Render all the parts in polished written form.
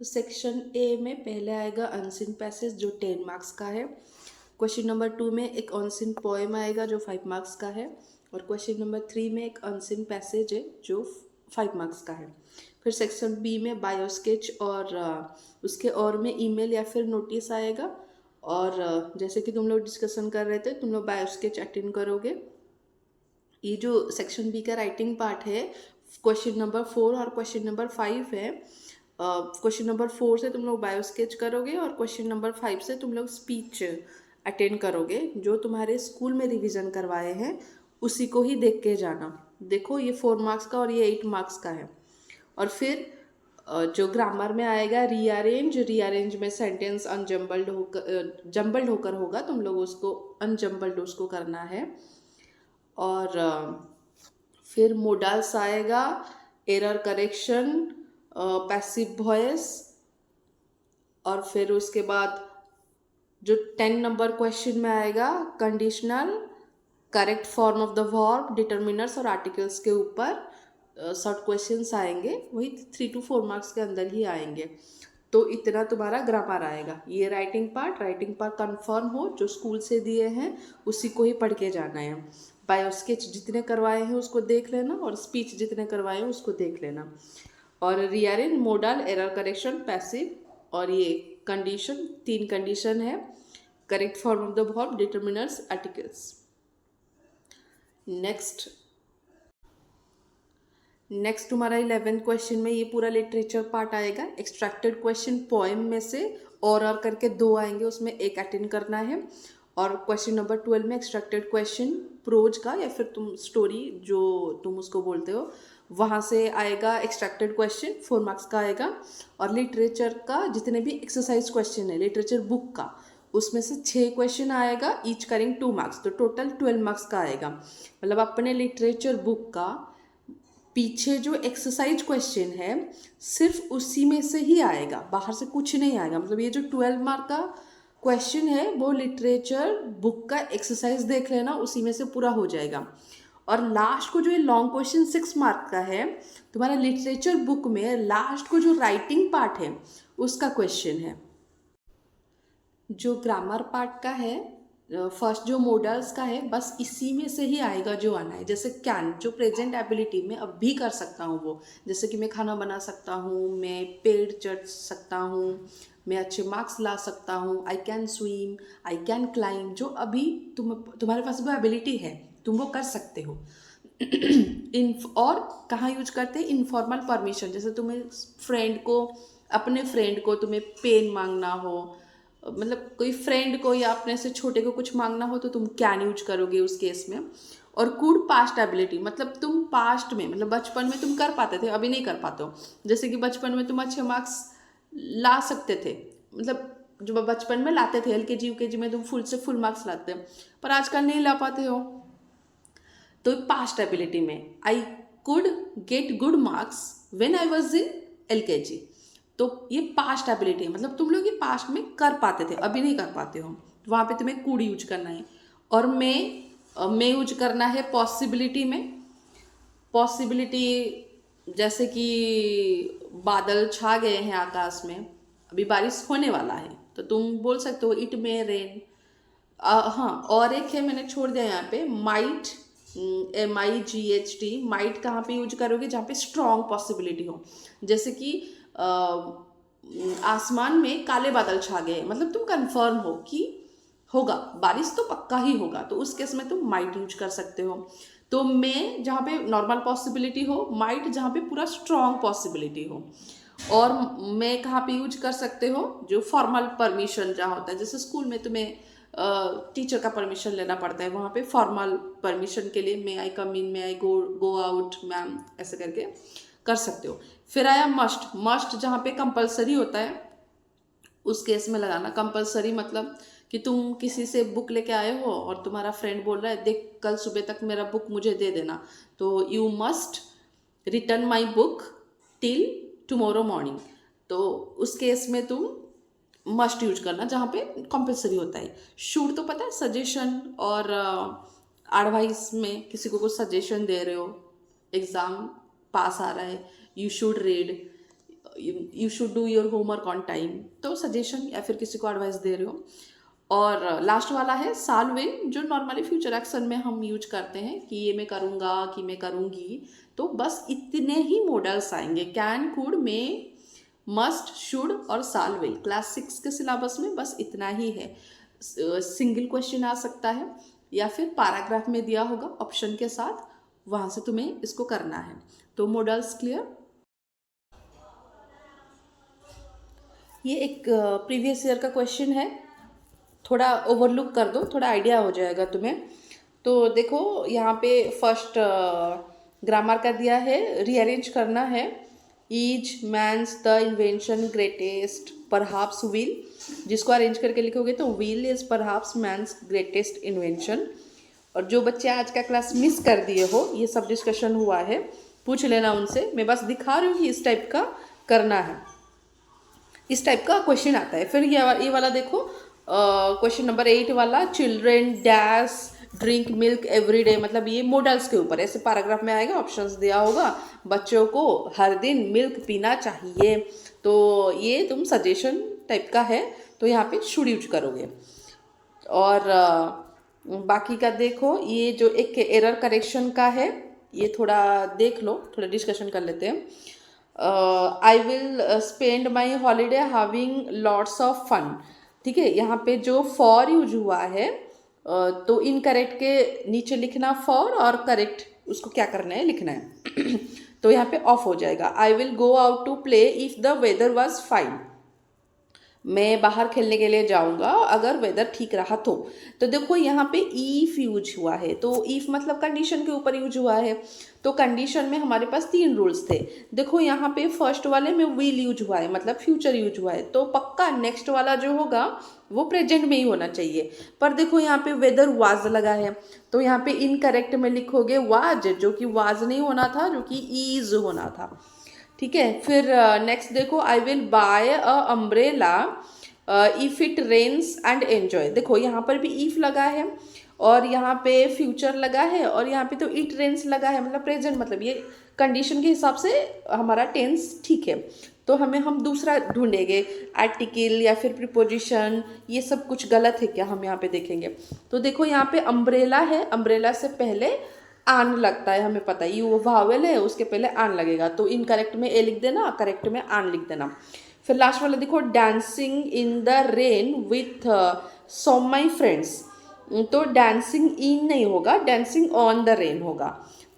तो section A में पहले आएगा अनसीन पैसेज जो 10 मार्क्स का है। क्वेश्चन नंबर 2 में एक अनसीन पोएम आएगा जो 5 मार्क्स का है। और क्वेश्चन नंबर 3 में एक अनसीन पैसेज है जो 5 मार्क्स का है। फिर सेक्शन बी में बायो स्केच और उसके और में ईमेल या फिर नोटिस आएगा। और जैसे कि तुम लोग डिस्कशन कर रहे थे, तुम लोग बायो स्केच अटेंड करोगे। ये जो सेक्शन बी का राइटिंग पार्ट है, क्वेश्चन नंबर 4 और क्वेश्चन नंबर 5 है। क्वेश्चन नंबर 4 से तुम लोग बायो स्केच करोगे और क्वेश्चन नंबर 5 से तुम लोग स्पीच अटेंड करोगे। जो तुम्हारे स्कूल में रिवीजन करवाए हैं उसी को ही देख के जाना। देखो, ये 4 मार्क्स का और ये 8 मार्क्स का है। और फिर जो ग्रामर में आएगा रीअरेंज में सेंटेंस जम्बल्ड होकर होगा, तुम लोग उसको अनजम्बल्ड उसको करना है। और फिर मोडाल्स आएगा, एरर करेक्शन, पैसिव वॉइस। और फिर उसके बाद जो 10 नंबर क्वेश्चन में आएगा conditional, correct form of the verb, determiners और आर्टिकल्स के ऊपर शॉर्ट क्वेश्चंस आएंगे, वही 3 to 4 मार्क्स के अंदर ही आएंगे। तो इतना तुम्हारा ग्रामर आएगा। ये राइटिंग पार्ट कंफर्म हो, जो स्कूल से दिए हैं उसी को ही पढ़ के जाना है। बायो स्केच जितने करवाए हैं उसको देख लेना और स्पीच जितने करवाए हैं उसको देख लेना। और rearrange, model, error correction, passive और ये कंडीशन, 3 कंडीशन है, correct form of the verb, determiners, articles. Next तुम्हारा 11th क्वेश्चन में ये पूरा लिटरेचर पार्ट आएगा। एक्सट्रैक्टेड क्वेश्चन पोएम में से और करके 2 आएंगे, उसमें एक अटेंड करना है। और क्वेश्चन नंबर 12 में एक्सट्रैक्टेड क्वेश्चन प्रोज का या फिर तुम स्टोरी जो तुम उसको बोलते हो वहाँ से आएगा एक्सट्रैक्टेड क्वेश्चन, 4 मार्क्स का आएगा। और लिटरेचर का जितने भी एक्सरसाइज क्वेश्चन है लिटरेचर बुक का, उसमें से 6 क्वेश्चन आएगा, ईच करेंगे 2 मार्क्स, तो टोटल 12 मार्क्स का आएगा। मतलब अपने लिटरेचर बुक का पीछे जो एक्सरसाइज क्वेश्चन है सिर्फ उसी में से ही आएगा, बाहर से कुछ नहीं आएगा। मतलब ये जो 12 मार्क का क्वेश्चन है वो लिटरेचर बुक का एक्सरसाइज देख लेना, उसी में से पूरा हो जाएगा। और लास्ट को जो ये लॉन्ग क्वेश्चन 6 मार्क का है, तुम्हारा लिटरेचर बुक में लास्ट को जो राइटिंग पार्ट है उसका क्वेश्चन है। जो ग्रामर पार्ट का है, फर्स्ट जो मॉडल्स का है, बस इसी में से ही आएगा जो आना है। जैसे कैन, जो प्रेजेंट एबिलिटी में अब भी कर सकता हूँ वो, जैसे कि मैं खाना बना सकता हूँ, मैं पेड़ चढ़ सकता हूँ, मैं अच्छे मार्क्स ला सकता हूँ, I can swim, I can climb, जो अभी तुम्हारे पास वो एबिलिटी है, तुम वो कर सकते हो। और कहाँ यूज करते हैं? इनफॉर्मल परमिशन, जैसे तुम्हें अपने फ्रेंड को तुम्हें पेन मांगना हो, मतलब कोई फ्रेंड को या अपने से छोटे को कुछ मांगना हो तो तुम कैन यूज करोगे उस केस में। और कुड, पास्ट एबिलिटी, मतलब तुम पास्ट में, मतलब बचपन में तुम कर पाते थे, अभी नहीं कर पाते हो। जैसे कि बचपन में तुम अच्छे मार्क्स ला सकते थे, मतलब जो बचपन में लाते थे, LKG UKG में तुम फुल से फुल मार्क्स लाते, पर आजकल नहीं ला पाते हो। तो पास्ट एबिलिटी में I could get good marks when I was in LKG, तो ये पास्ट एबिलिटी है, मतलब तुम लोग ये पास्ट में कर पाते थे, अभी नहीं कर पाते हो, वहाँ पे तुम्हें कुड यूज करना है। और मैं यूज करना है पॉसिबिलिटी में। पॉसिबिलिटी जैसे कि बादल छा गए हैं आकाश में, अभी बारिश होने वाला है, तो तुम बोल सकते हो इट मे रेन। हाँ, और एक है मैंने छोड़ दिया यहाँ पे, माइट, MIGHT। माइट कहाँ पे यूज करोगे? जहाँ पे स्ट्रॉन्ग पॉसिबिलिटी हो, जैसे कि आसमान में काले बादल छा गए, मतलब तुम कंफर्म हो कि होगा, बारिश तो पक्का ही होगा, तो उस केस में तुम माइट यूज कर सकते हो। तो मैं जहाँ पे नॉर्मल पॉसिबिलिटी हो, माइट जहाँ पे पूरा स्ट्रॉन्ग पॉसिबिलिटी हो। और मैं कहाँ पे यूज कर सकते हो? जो फॉर्मल परमिशन जहाँ होता है, जैसे स्कूल में तुम्हें टीचर का परमिशन लेना पड़ता है, वहाँ पे फॉर्मल परमिशन के लिए मे आई कम इन, मे आई गो आउट मैम, ऐसे करके कर सकते हो। फिर आया मस्ट जहाँ पे कंपलसरी होता है उस केस में लगाना। कंपलसरी मतलब कि तुम किसी से बुक लेके आए हो और तुम्हारा फ्रेंड बोल रहा है देख कल सुबह तक मेरा बुक मुझे दे देना, तो you must return my book till tomorrow morning, तो उस केस में तुम मस्ट यूज करना जहाँ पे कंपलसरी होता है। शुड तो पता है, सजेशन और एडवाइस में किसी को कुछ सजेशन दे रहे हो, एग्ज़ाम पास आ रहा है, you should read, you should do your homework on time, तो सजेशन या फिर किसी को एडवाइस दे रहे हो। और लास्ट वाला है साल विल, जो नॉर्मली फ्यूचर एक्शन में हम यूज करते हैं कि ये मैं करूँगा कि मैं करूँगी। तो बस इतने ही मॉडल्स आएंगे, can, could, may, must, should और साल विल। क्लास 6 के सिलेबस में बस इतना ही है। सिंगल क्वेश्चन आ सकता है या फिर पैराग्राफ में दिया होगा ऑप्शन के साथ, वहाँ से तुम्हें इसको करना है। तो मॉडल्स क्लियर। ये एक प्रीवियस ईयर का क्वेश्चन है, थोड़ा ओवरलुक कर दो, थोड़ा आइडिया हो जाएगा तुम्हें। तो देखो यहाँ पे फर्स्ट ग्रामर का दिया है, रीअरेंज करना है। Is man's the invention greatest perhaps will, जिसको अरेंज करके लिखोगे तो will is perhaps man's greatest invention. और जो बच्चे आज का क्लास मिस कर दिए हो, ये सब डिस्कशन हुआ है, पूछ लेना उनसे। मैं बस दिखा रही हूँ कि इस टाइप का करना है, इस टाइप का क्वेश्चन आता है। फिर ये वाला देखो, क्वेश्चन नंबर 8 वाला, children dash drink milk every day, मतलब ये मॉडल्स के ऊपर ऐसे पैराग्राफ में आएगा, ऑप्शंस दिया होगा, बच्चों को हर दिन मिल्क पीना चाहिए। तो ये तुम सजेशन टाइप का है, तो यहाँ पे शुड यूज करोगे। और बाकी का देखो, ये जो एक एरर करेक्शन का है, ये थोड़ा देख लो, थोड़ा डिस्कशन कर लेते हैं। I will spend my holiday having lots of fun. ठीक है, यहाँ पे जो फॉर यूज हुआ है, तो इनकरेक्ट के नीचे लिखना फॉर, और करेक्ट उसको क्या करना है, लिखना है। तो यहाँ पे ऑफ हो जाएगा। I will go out to play if the weather was fine, मैं बाहर खेलने के लिए जाऊंगा अगर वेदर ठीक रहा तो देखो यहाँ पे ईफ यूज हुआ है, तो ईफ मतलब कंडीशन के ऊपर यूज हुआ है। तो कंडीशन में हमारे पास 3 रूल्स थे। देखो यहाँ पे फर्स्ट वाले में विल यूज हुआ है, मतलब फ्यूचर यूज हुआ है, तो पक्का नेक्स्ट वाला जो होगा वो प्रेजेंट में ही होना चाहिए। पर देखो यहाँ पे वेदर वाज लगा है, तो यहाँ पे इनकरेक्ट में लिखोगे वाज, जो कि वाज नहीं होना था, जो कि ईज होना था। ठीक है, फिर नेक्स्ट देखो, I will buy a umbrella if it rains and enjoy. देखो यहाँ पर भी इफ लगा है, और यहाँ पे फ्यूचर लगा है, और यहाँ पे तो इट रेन्स लगा है, मतलब प्रेजेंट, मतलब ये कंडीशन के हिसाब से हमारा टेंस ठीक है। तो हम दूसरा ढूंढेंगे, आर्टिकल या फिर प्रीपोजिशन, ये सब कुछ गलत है क्या, हम यहाँ पे देखेंगे। तो देखो यहाँ पे अम्ब्रेला है, अम्ब्रेला से पहले आन लगता है, हमें पता है, यू वावेल है, उसके पहले आन लगेगा, तो इनकरेक्ट में ए लिख देना, करेक्ट में आन लिख देना। फिर लास्ट वाला देखो, dancing in the rain with some my friends, तो डांसिंग इन नहीं होगा, डांसिंग ऑन द रेन होगा।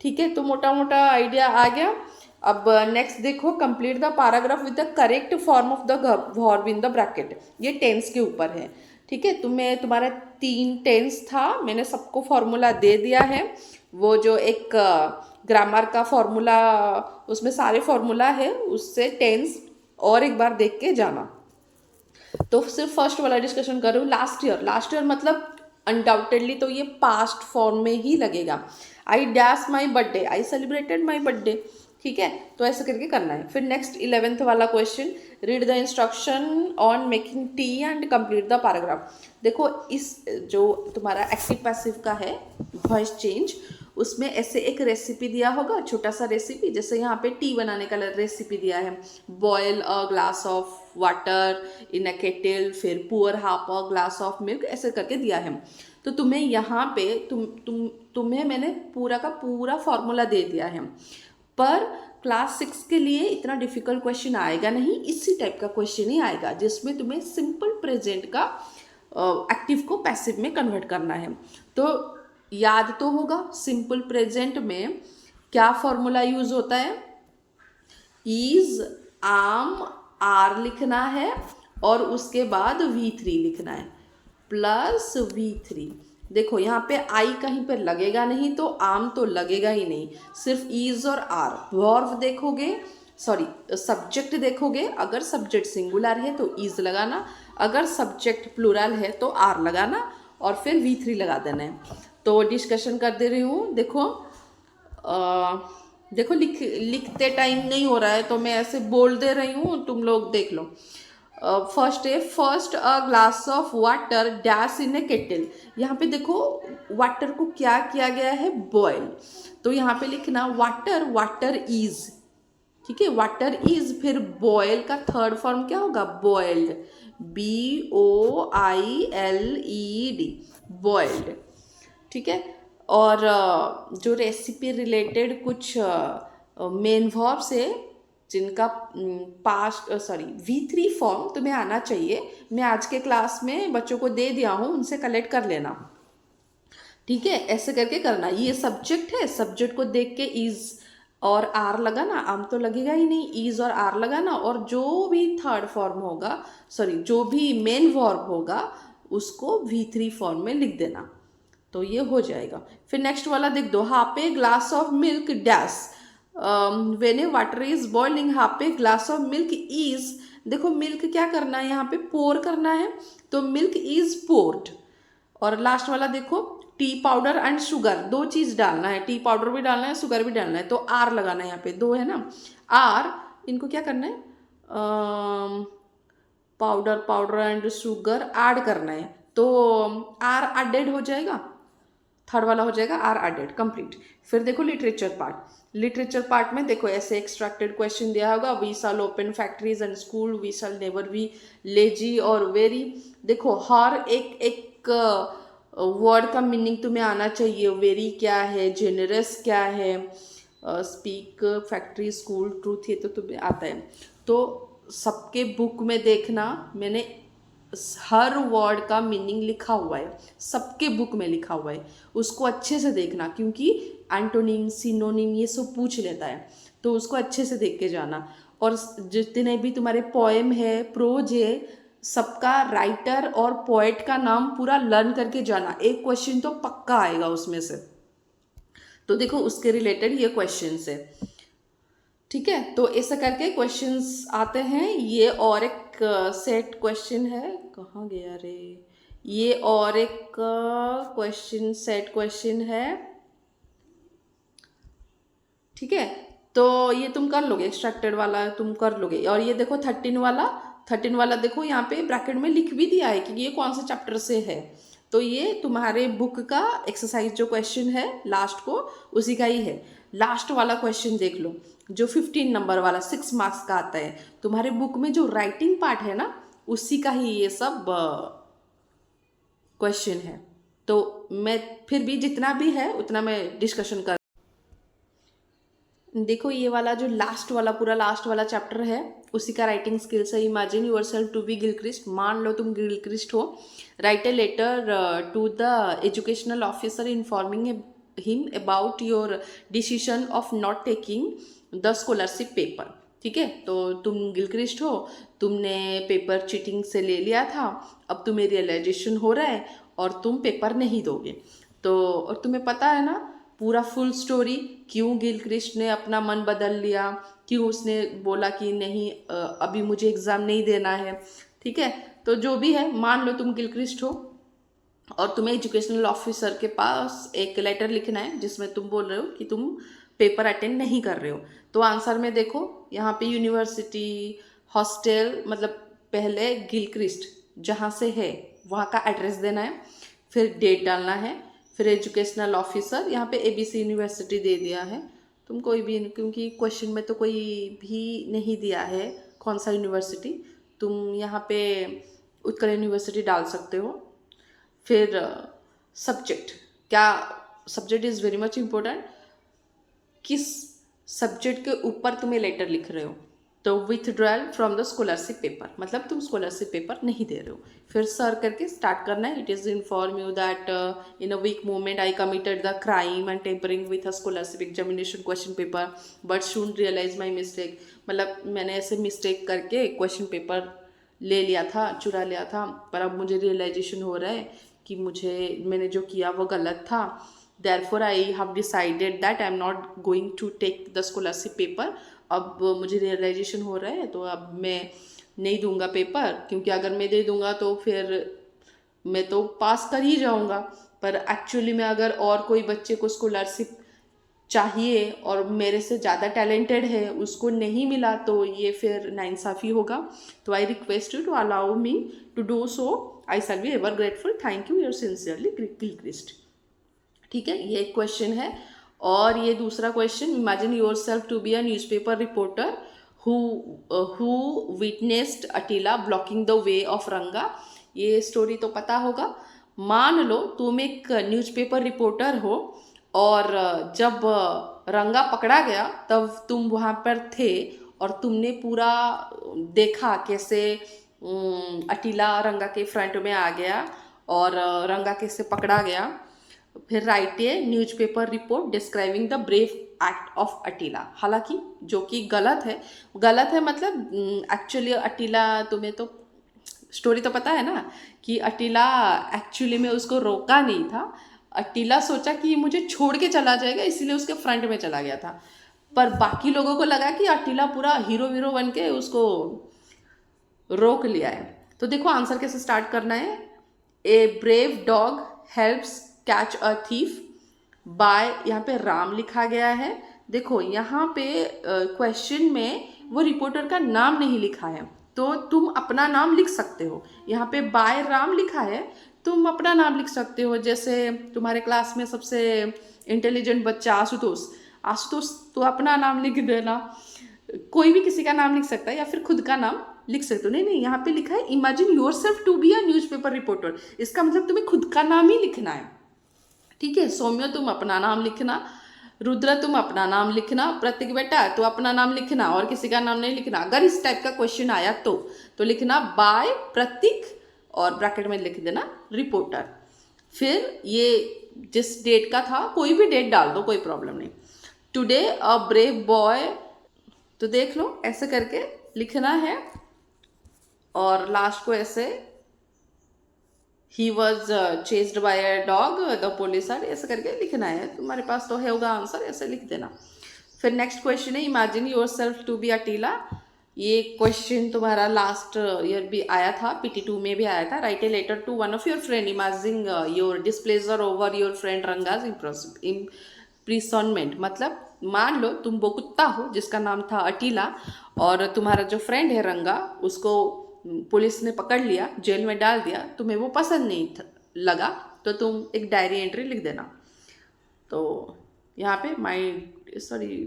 ठीक है, तो मोटा मोटा आइडिया आ गया। अब नेक्स्ट देखो, complete the paragraph with the correct form of the verb in the bracket, ये टेंस के ऊपर है। ठीक है, तुम्हारा 3 टेंस था, मैंने सबको फॉर्मूला दे दिया है। वो जो एक ग्रामर का फॉर्मूला, उसमें सारे फॉर्मूला है, उससे टेंस और एक बार देख के जाना। तो सिर्फ फर्स्ट वाला डिस्कशन कर रही हूँ, लास्ट ईयर मतलब अनडाउटेडली तो ये पास्ट फॉर्म में ही लगेगा। I dash my birthday, I celebrated my birthday. ठीक है, तो ऐसे करके करना है। फिर नेक्स्ट 11th वाला question, read the instruction on making tea and complete the paragraph. देखो इस जो तुम्हारा एक्टिव पैसिव का है, वॉइस चेंज, उसमें ऐसे एक रेसिपी दिया होगा, छोटा सा रेसिपी, जैसे यहाँ पे टी बनाने का रेसिपी दिया है, boil a glass of water in a kettle, फिर pour half a glass of milk, ऐसे करके दिया है। तो तुम्हें यहाँ पे तुम्हें मैंने पूरा का पूरा फॉर्मूला दे दिया है, पर क्लास 6 के लिए इतना डिफिकल्ट क्वेश्चन आएगा नहीं, इसी टाइप का क्वेश्चन ही आएगा, जिसमें तुम्हें सिंपल प्रेजेंट का एक्टिव को पैसिव में कन्वर्ट करना है। तो याद तो होगा, सिंपल प्रेजेंट में क्या फॉर्मूला यूज होता है, इज, आम, आर लिखना है, और उसके बाद V3 लिखना है, प्लस V3। देखो यहाँ पे आई कहीं पर लगेगा नहीं, तो आम तो लगेगा ही नहीं, सिर्फ इज और आर। वर्ब देखोगे, सॉरी सब्जेक्ट देखोगे, अगर सब्जेक्ट सिंगुलर है तो इज लगाना, अगर सब्जेक्ट प्लूरल है तो आर लगाना, और फिर V3 लगा देना है। तो डिस्कशन कर दे रही हूँ। देखो लिखते टाइम नहीं हो रहा है, तो मैं ऐसे बोल दे रही हूँ, तुम लोग देख लो। फर्स्ट है, first a glass of water dash in A kettle. यहाँ पे देखो वाटर को क्या किया गया है, बॉयल, तो यहाँ पे लिखना वाटर, वाटर इज। ठीक है, वाटर इज, फिर बॉयल का थर्ड फॉर्म क्या होगा, बॉइल्ड, BOILED, बॉइल्ड। ठीक है, और जो रेसिपी रिलेटेड कुछ मेन वर्ब्स है जिनका पास्ट V3 फॉर्म तुम्हें आना चाहिए, मैं आज के क्लास में बच्चों को दे दिया हूँ, उनसे कलेक्ट कर लेना। ठीक है, ऐसे करके करना। ये सब्जेक्ट है, सब्जेक्ट को देख के इज और आर लगाना, आम तो लगेगा ही नहीं, इज और आर लगाना, और जो भी थर्ड फॉर्म होगा, जो भी मेन वर्ब होगा उसको V3 फॉर्म में लिख देना, तो ये हो जाएगा। फिर नेक्स्ट वाला देख दो, half a glass of milk dash, when A water is boiling half a glass of milk is, देखो मिल्क क्या करना है यहाँ पे, पोर करना है, तो मिल्क इज पोर्ड। और लास्ट वाला देखो, टी पाउडर एंड शुगर, दो चीज डालना है, टी पाउडर भी डालना है, शुगर भी डालना है, तो आर लगाना है, यहाँ पे दो है ना, आर, इनको क्या करना है, पाउडर एंड शुगर ऐड करना है, तो आर एडेड हो जाएगा, थर्ड वाला हो जाएगा आर एडेड, कंप्लीट। फिर देखो लिटरेचर पार्ट, लिटरेचर पार्ट में देखो ऐसे एक्सट्रैक्टेड क्वेश्चन दिया होगा, we shall open factories and school, we shall never be lazy और वेरी, देखो हर एक वर्ड का मीनिंग तुम्हें आना चाहिए, वेरी क्या है, जेनरस क्या है, स्पीक, फैक्ट्री, स्कूल, ट्रूथ, ये तो तुम्हें आता है। तो सबके बुक में देखना, मैंने हर वर्ड का मीनिंग लिखा हुआ है, सबके बुक में लिखा हुआ है, उसको अच्छे से देखना, क्योंकि एंटोनिम, सिनोनिम ये सब पूछ लेता है, तो उसको अच्छे से देख के जाना। और जितने भी तुम्हारे पोएम है, प्रोज है, सबका राइटर और पोएट का नाम पूरा लर्न करके जाना, एक क्वेश्चन तो पक्का आएगा उसमें से, तो देखो उसके रिलेटेड ये क्वेश्चंस है। ठीक है, तो ऐसा करके क्वेश्चंस आते हैं। ये और एक सेट क्वेश्चन है, कहाँ गया रे, ये और एक क्वेश्चन सेट क्वेश्चन है। ठीक है, तो ये तुम कर लोगे, एक्सट्रैक्टेड वाला तुम कर लोगे। और ये देखो 13 वाला देखो यहाँ पे ब्रैकेट में लिख भी दिया है कि ये कौन से चैप्टर से है, तो ये तुम्हारे बुक का एक्सरसाइज जो क्वेश्चन है लास्ट को, उसी का ही है। लास्ट वाला क्वेश्चन देख लो, जो 15 नंबर वाला 6 मार्क्स का आता है, तुम्हारे बुक में जो राइटिंग पार्ट है ना, उसी का ही ये सब क्वेश्चन है। तो मैं फिर भी जितना भी है उतना मैं डिस्कशन कर, देखो ये वाला जो लास्ट वाला पूरा लास्ट वाला चैप्टर है, उसी का राइटिंग स्किल्स है। Imagine yourself to be Gilchrist, मान लो तुम गिलक्रिस्ट हो, write a letter to the educational officer informing him about your decision of not taking the scholarship paper. ठीक है, तो तुम गिलक्रिस्ट हो, तुमने पेपर चीटिंग से ले लिया था, अब तुम्हें रियलाइजेशन हो रहा है और तुम पेपर नहीं दोगे। तो और तुम्हें पता है ना पूरा फुल स्टोरी, क्यों गिलक्रिस्ट ने अपना मन बदल लिया, क्यों उसने बोला कि नहीं अभी मुझे एग्ज़ाम नहीं देना है। ठीक है, तो जो भी है, मान लो तुम गिलक्रिस्ट हो और तुम्हें एजुकेशनल ऑफिसर के पास एक लेटर लिखना है जिसमें तुम बोल रहे हो कि तुम पेपर अटेंड नहीं कर रहे हो। तो आंसर में देखो यहाँ पे यूनिवर्सिटी, हॉस्टल, मतलब पहले गिलक्रिस्ट जहाँ से है वहाँ का एड्रेस देना है, फिर डेट डालना है, फिर एजुकेशनल ऑफिसर, यहाँ पे ABC यूनिवर्सिटी दे दिया है, तुम कोई भी, क्योंकि क्वेश्चन में तो कोई भी नहीं दिया है कौन सा यूनिवर्सिटी, तुम यहाँ पे उत्कल यूनिवर्सिटी डाल सकते हो। फिर सब्जेक्ट, क्या subject is very much important, किस सब्जेक्ट के ऊपर तुम्हें लेटर लिख रहे हो, तो withdrawal from the scholarship paper, मतलब तुम स्कॉलरशिप पेपर नहीं दे रहे हो। फिर सर करके स्टार्ट करना है, it is inform you that in a weak moment I committed the crime and tampering with a scholarship examination question paper but should realise my mistake, मतलब मैंने ऐसे मिस्टेक करके क्वेश्चन पेपर ले लिया था, चुरा लिया था, पर अब मुझे रियलाइजेशन हो रहा है कि मैंने जो किया वो गलत था, therefore I have decided that I am not going to take the scholarship paper। अब मुझे रियलाइजेशन हो रहा है तो अब मैं नहीं दूंगा पेपर, क्योंकि अगर मैं दे दूंगा तो फिर मैं तो पास कर ही जाऊंगा, पर एक्चुअली में अगर और कोई बच्चे को स्कॉलरशिप चाहिए और मेरे से ज़्यादा टैलेंटेड है उसको नहीं मिला तो ये फिर नाइंसाफ़ी होगा। तो I request you to allow me to do so, I shall be ever grateful, thank you, your sincerely Gilchrist. ठीक है, ये एक क्वेश्चन है। और ये दूसरा question, imagine yourself to be a newspaper reporter who witnessed Attila blocking the way of Ranga. ये story तो पता होगा। मान लो तुम एक न्यूज़पेपर रिपोर्टर हो और जब रंगा पकड़ा गया तब तुम वहाँ पर थे और तुमने पूरा देखा कैसे अटीला रंगा के फ्रंट में आ गया और रंगा कैसे पकड़ा गया। फिर write a newspaper report describing the brave act of Attila. हालांकि जो कि गलत है मतलब एक्चुअली अटीला, तुम्हें तो स्टोरी तो पता है ना कि अटीला एक्चुअली में उसको रोका नहीं था। अटीला सोचा कि मुझे छोड़ के चला जाएगा, इसीलिए उसके फ्रंट में चला गया था। पर बाकी लोगों को लगा कि अटीला पूरा हीरो वीरो बन के उसको रोक लिया है। तो देखो आंसर कैसे स्टार्ट करना है। A brave dog helps catch a thief by, यहाँ पे राम लिखा गया है। देखो यहाँ पे क्वेश्चन में वो रिपोर्टर का नाम नहीं लिखा है, तो तुम अपना नाम लिख सकते हो। यहाँ पे बाय राम लिखा है, तुम अपना नाम लिख सकते हो। जैसे तुम्हारे क्लास में सबसे इंटेलिजेंट बच्चा आशुतोष, आशुतोष तो अपना नाम लिख देना। कोई भी किसी का नाम लिख सकता है या फिर खुद का नाम लिख सकते हो। नहीं, यहाँ पे लिखा है imagine yourself to be a newspaper reporter. इसका मतलब तुम्हें खुद का नाम ही लिखना है। ठीक है, सौम्य तुम अपना नाम लिखना, रुद्र तुम अपना नाम लिखना, प्रतीक बेटा तो अपना नाम लिखना और किसी का नाम नहीं लिखना। अगर इस टाइप का क्वेश्चन आया तो लिखना बाय प्रतीक और ब्रैकेट में लिख देना रिपोर्टर। फिर ये जिस डेट का था कोई भी डेट डाल दो, कोई प्रॉब्लम नहीं। टुडे अ ब्रेव बॉय, तो देख लो ऐसे करके लिखना है और लास्ट को ऐसे ही was chased by a dog the police are, ऐसे करके लिखना है। तुम्हारे पास तो है होगा आंसर, ऐसे लिख देना। फिर नेक्स्ट क्वेश्चन है imagine yourself to be Attila. ये क्वेश्चन तुम्हारा लास्ट ईयर भी आया था, PT2 में भी आया था। Write a letter to one of your friend imagine your displeasure over your friend Ranga's imprisonment. मतलब मान लो तुम वो कुत्ता हो जिसका नाम था अटीला और तुम्हारा जो फ्रेंड है रंगा, उसको पुलिस ने पकड़ लिया, जेल में डाल दिया। तुम्हें वो पसंद नहीं लगा तो तुम एक डायरी एंट्री लिख देना। तो यहाँ पे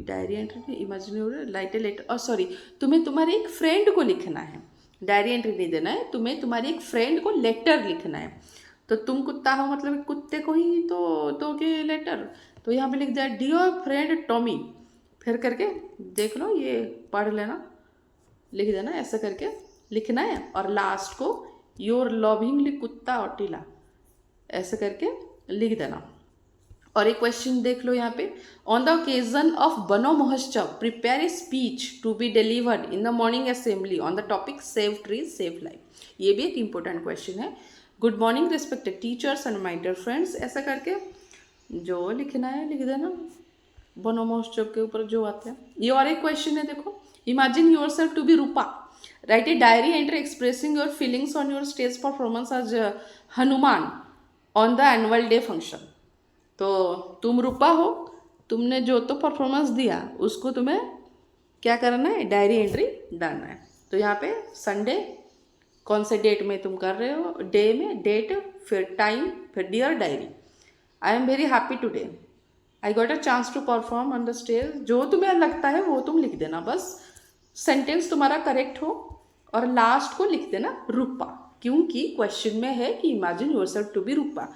diary entry imagine light letter sorry, तुम्हें तुम्हारे एक फ्रेंड को लिखना है, डायरी एंट्री नहीं देना है। तुम्हें तुम्हारे एक फ्रेंड को लेटर लिखना है। तो तुम कुत्ता हो मतलब कुत्ते को ही तो दोगे लेटर। तो यहाँ पे लिख दिया डियर फ्रेंड टॉमी, फिर करके देख लो, ये पढ़ लेना, लिख देना, ऐसा करके लिखना है। और लास्ट को योर लविंगली कुत्ता अटीला, ऐसे करके लिख देना। और एक क्वेश्चन देख लो यहाँ पे, on the occasion of Van Mahotsav prepare a speech to be delivered in the morning assembly on the topic save trees save life. ये भी एक इंपॉर्टेंट क्वेश्चन है। Good morning respected teachers and my dear friends, ऐसा करके जो लिखना है लिख देना, बनो महोत्सव के ऊपर जो आते हैं। ये और एक क्वेश्चन है, देखो imagine yourself to be Rupa, write a diary entry expressing your feelings on your stage performance as Hanuman on the annual day function. तो तुम रूपा हो, तुमने जो तो परफॉर्मेंस दिया उसको तुम्हें क्या करना है, डायरी एंट्री डालना है। तो यहाँ पे संडे कौन से डेट में तुम कर रहे हो, डे में डेट, फिर टाइम, फिर dear diary, I am very happy today, I got a chance to perform on the stage. जो तुम्हें लगता है वो तुम लिख देना, बस सेंटेंस तुम्हारा करेक्ट हो और लास्ट को लिख देना रूपा, क्योंकि क्वेश्चन में है कि इमेजिन योरसेल्फ टू बी रूपा।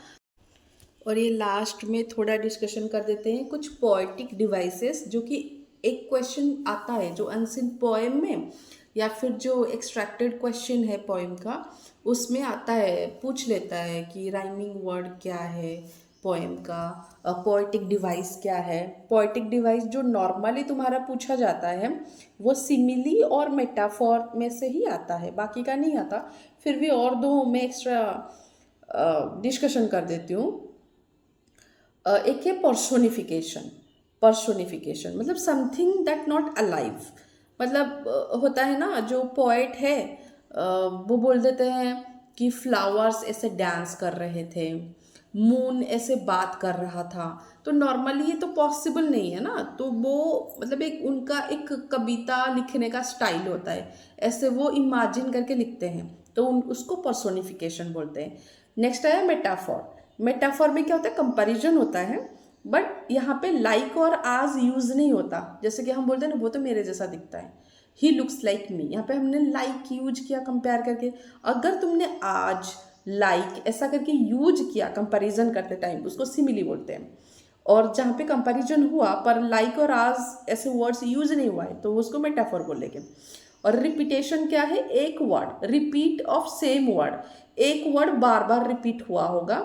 और ये लास्ट में थोड़ा डिस्कशन कर देते हैं कुछ पोएटिक डिवाइसेस, जो कि एक क्वेश्चन आता है जो अनसीन पोएम में या फिर जो एक्सट्रैक्टेड क्वेश्चन है पोएम का, उसमें आता है, पूछ लेता है कि राइमिंग वर्ड क्या है पोएम का, पोएटिक डिवाइस क्या है। पोएटिक डिवाइस जो नॉर्मली तुम्हारा पूछा जाता है वो सिमिली और मेटाफॉर में से ही आता है, बाकी का नहीं आता। फिर भी और दो मैं एक्स्ट्रा डिस्कशन कर देती हूँ। एक है पर्सोनिफिकेशन मतलब समथिंग दैट नॉट अलाइव। मतलब होता है ना, जो पोएट है वो बोल देते हैं कि फ्लावर्स ऐसे डांस कर रहे थे, मून ऐसे बात कर रहा था। तो नॉर्मली ये तो पॉसिबल नहीं है ना, तो वो मतलब एक उनका एक कविता लिखने का स्टाइल होता है, ऐसे वो इमेजिन करके लिखते हैं, तो उसको पर्सोनिफिकेशन बोलते हैं। नेक्स्ट आया मेटाफॉर। मेटाफॉर में क्या होता है, कंपैरिजन होता है। बट यहाँ पे लाइक और आज यूज़ नहीं होता। जैसे कि हम बोलते हैं ना वो तो मेरे जैसा दिखता है, ही लुक्स लाइक मी, यहाँ पे हमने लाइक यूज किया कंपेयर करके। अगर तुमने आज लाइक ऐसा करके यूज किया कंपैरिजन करते टाइम, उसको सिमिली बोलते हैं। और जहाँ पे कंपैरिजन हुआ पर लाइक और आज ऐसे वर्ड्स यूज नहीं हुआ है तो उसको मेटाफर बोलेंगे। और रिपीटेशन क्या है, एक word repeat of same word, एक वर्ड बार बार रिपीट हुआ होगा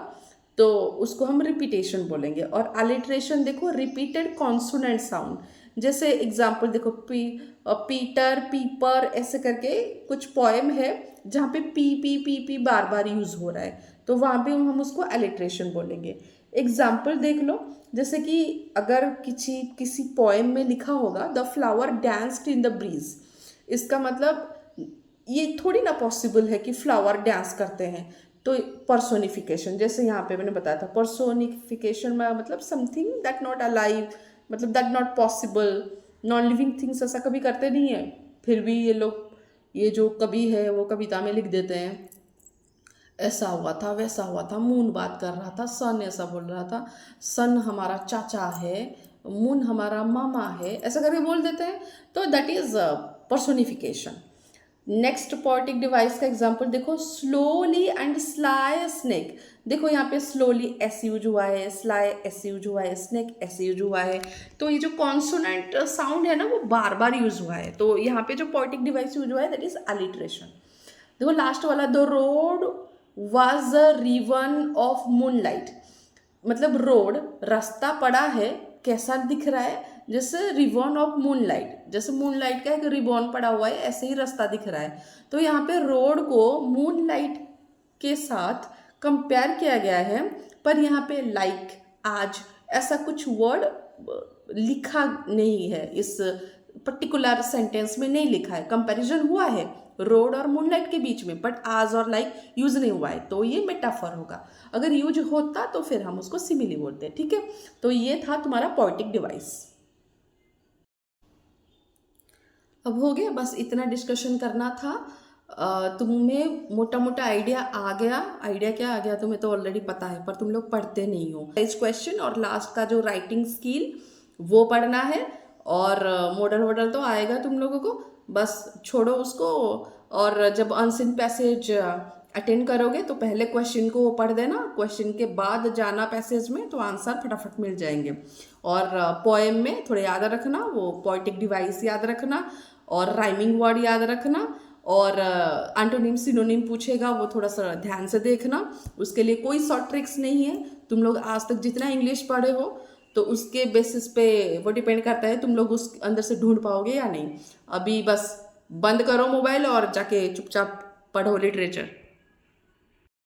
तो उसको हम रिपीटेशन बोलेंगे। और अलिट्रेशन देखो, रिपीटेड कॉन्सोनेंट साउंड, जैसे एग्जाम्पल देखो पीटर पीपर ऐसे करके कुछ पोएम है जहाँ पे पी बार बार यूज हो रहा है तो वहाँ पे हम उसको अलिट्रेशन बोलेंगे। एग्जाम्पल देख लो, जैसे कि अगर किसी पोएम में लिखा होगा the flower danced in the breeze, इसका मतलब ये थोड़ी ना पॉसिबल है कि फ्लावर डांस करते हैं। तो पर्सोनिफिकेशन, जैसे यहाँ पे मैंने बताया था पर्सोनिफिकेशन में मतलब समथिंग दैट नॉट अलाइव, मतलब that not possible, non living things ऐसा कभी करते नहीं है, फिर भी ये लोग ये जो कवि है वो कविता में लिख देते हैं ऐसा हुआ था वैसा हुआ था, मून बात कर रहा था, सन ऐसा बोल रहा था, सन हमारा चाचा है, मून हमारा मामा है, ऐसा करके बोल देते हैं। तो that is personification. Next poetic device का एग्जांपल देखो, स्लोली एंड स्लाई स्नेक। देखो यहाँ पे स्लोली एस यूज हुआ है, स्लाई एस यूज हुआ है, स्नेक एस यूज हुआ है। तो ये जो कॉन्सोनेंट साउंड है ना वो बार बार यूज हुआ है, तो यहाँ पे जो पोएटिक डिवाइस यूज हुआ है दैट इज अलिट्रेशन। देखो लास्ट वाला, the road was a ribbon of moonlight, मतलब रोड रास्ता पड़ा है कैसा दिख रहा है, जैसे रिबॉन ऑफ मूनलाइट, जैसे मूनलाइट का एक रिबॉन पड़ा हुआ है ऐसे ही रास्ता दिख रहा है। तो यहाँ पे रोड को मूनलाइट के साथ कंपेयर किया गया है, पर यहाँ पे लाइक आज ऐसा कुछ वर्ड लिखा नहीं है, इस पर्टिकुलर सेंटेंस में नहीं लिखा है। कंपैरिजन हुआ है रोड और मूनलाइट के बीच में, बट आज और लाइक यूज नहीं हुआ है, तो ये मेटाफर होगा। अगर यूज होता तो फिर हम उसको सिमिली बोलते हैं, ठीक है। तो ये था तुम्हारा पोएटिक डिवाइस। अब हो गया, बस इतना डिस्कशन करना था। तुम्हें मोटा मोटा आइडिया आ गया, आइडिया क्या आ गया तुम्हें तो ऑलरेडी पता है, पर तुम लोग पढ़ते नहीं हो। इस क्वेश्चन और लास्ट का जो राइटिंग स्किल वो पढ़ना है, और मॉडल वॉडल तो आएगा तुम लोगों को, बस छोड़ो उसको। और जब अनसीन पैसेज अटेंड करोगे तो पहले क्वेश्चन को पढ़ देना, क्वेश्चन के बाद जाना पैसेज में, तो आंसर फटाफट मिल जाएंगे। और पोएम में थोड़े याद रखना, वो पोएटिक डिवाइस याद रखना, और राइमिंग वर्ड याद रखना, और एंटोनिम सिनोनिम पूछेगा वो थोड़ा सा ध्यान से देखना। उसके लिए कोई शॉर्ट ट्रिक्स नहीं है, तुम लोग आज तक जितना इंग्लिश पढ़े हो तो उसके बेसिस पे वो डिपेंड करता है तुम लोग उस अंदर से ढूंढ पाओगे या नहीं। अभी बस बंद करो मोबाइल और जाके चुपचाप पढ़ो लिटरेचर।